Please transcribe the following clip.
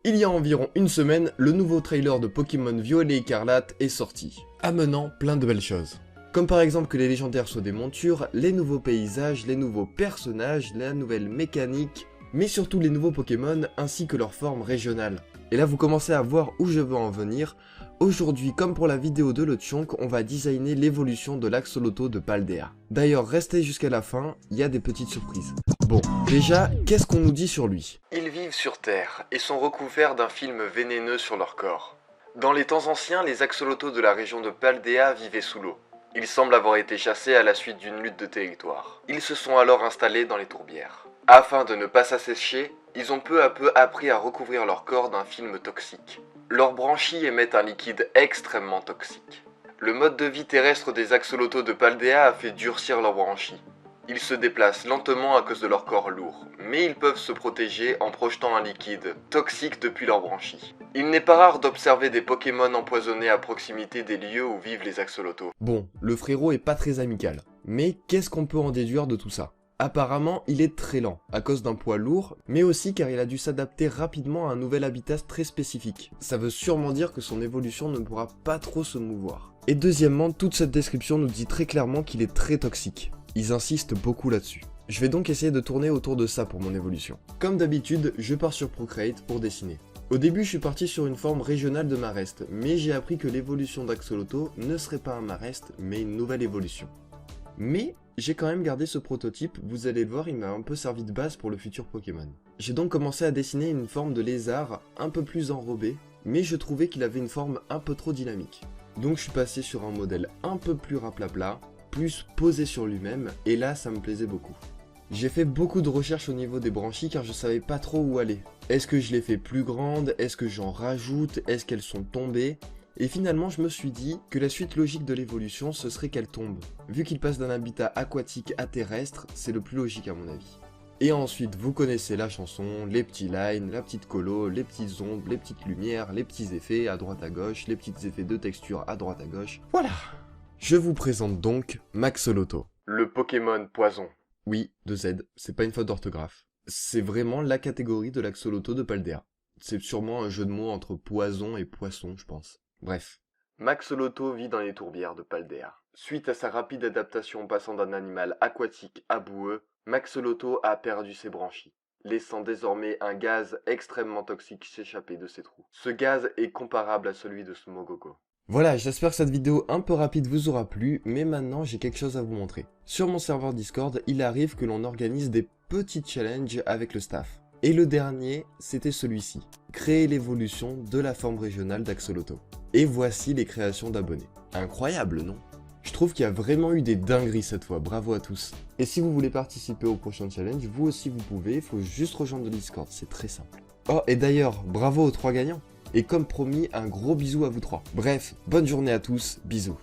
Il y a environ une semaine, le nouveau trailer de Pokémon Violet Écarlate est sorti, amenant plein de belles choses. Comme par exemple que les légendaires soient des montures, les nouveaux paysages, les nouveaux personnages, la nouvelle mécanique, mais surtout les nouveaux Pokémon ainsi que leur forme régionale. Et là vous commencez à voir où je veux en venir. Aujourd'hui, comme pour la vidéo de Lechonk, on va designer l'évolution de l'Axolotl de Paldea. D'ailleurs, restez jusqu'à la fin, il y a des petites surprises. Bon, déjà, qu'est-ce qu'on nous dit sur lui? Ils vivent sur Terre et sont recouverts d'un film vénéneux sur leur corps. Dans les temps anciens, les axolotls de la région de Paldea vivaient sous l'eau. Ils semblent avoir été chassés à la suite d'une lutte de territoire. Ils se sont alors installés dans les tourbières. Afin de ne pas s'assécher, ils ont peu à peu appris à recouvrir leur corps d'un film toxique. Leurs branchies émettent un liquide extrêmement toxique. Le mode de vie terrestre des axolotls de Paldea a fait durcir leurs branchies. Ils se déplacent lentement à cause de leur corps lourd, mais ils peuvent se protéger en projetant un liquide toxique depuis leurs branchies. Il n'est pas rare d'observer des Pokémon empoisonnés à proximité des lieux où vivent les axolotls. Bon, le frérot est pas très amical, mais qu'est-ce qu'on peut en déduire de tout ça? Apparemment, il est très lent, à cause d'un poids lourd, mais aussi car il a dû s'adapter rapidement à un nouvel habitat très spécifique. Ça veut sûrement dire que son évolution ne pourra pas trop se mouvoir. Et deuxièmement, toute cette description nous dit très clairement qu'il est très toxique. Ils insistent beaucoup là-dessus. Je vais donc essayer de tourner autour de ça pour mon évolution. Comme d'habitude, je pars sur Procreate pour dessiner. Au début, je suis parti sur une forme régionale de Marest, mais j'ai appris que l'évolution d'Axolotl ne serait pas un Marest, mais une nouvelle évolution. Mais j'ai quand même gardé ce prototype, vous allez le voir, il m'a un peu servi de base pour le futur Pokémon. J'ai donc commencé à dessiner une forme de lézard un peu plus enrobé, mais je trouvais qu'il avait une forme un peu trop dynamique. Donc je suis passé sur un modèle un peu plus raplapla, plus posé sur lui-même, et là ça me plaisait beaucoup. J'ai fait beaucoup de recherches au niveau des branchies car je savais pas trop où aller. Est-ce que je les fais plus grandes? Est-ce que j'en rajoute? Est-ce qu'elles sont tombées? Et finalement je me suis dit que la suite logique de l'évolution ce serait qu'elle tombe. Vu qu'il passe d'un habitat aquatique à terrestre, c'est le plus logique à mon avis. Et ensuite vous connaissez la chanson, les petits lines, la petite colo, les petites ombres, les petites lumières, les petits effets à droite à gauche, les petits effets de texture à droite à gauche. Voilà. Je vous présente donc Maxolotl, le Pokémon poison. Oui, de Z, c'est pas une faute d'orthographe. C'est vraiment la catégorie de l'Axolotl de Paldea. C'est sûrement un jeu de mots entre poison et poisson, je pense. Bref. Maxolotl vit dans les tourbières de Paldea. Suite à sa rapide adaptation passant d'un animal aquatique à boueux, Maxolotl a perdu ses branchies, laissant désormais un gaz extrêmement toxique s'échapper de ses trous. Ce gaz est comparable à celui de Smogogo. Voilà, j'espère que cette vidéo un peu rapide vous aura plu, mais maintenant j'ai quelque chose à vous montrer. Sur mon serveur Discord, il arrive que l'on organise des petits challenges avec le staff. Et le dernier, c'était celui-ci. Créer l'évolution de la forme régionale d'Axolotl. Et voici les créations d'abonnés. Incroyable, non? Je trouve qu'il y a vraiment eu des dingueries cette fois, bravo à tous. Et si vous voulez participer au prochain challenge, vous aussi vous pouvez, il faut juste rejoindre le Discord, c'est très simple. Oh, et d'ailleurs, bravo aux 3 gagnants. Et comme promis, un gros bisou à vous 3. Bref, bonne journée à tous, bisous.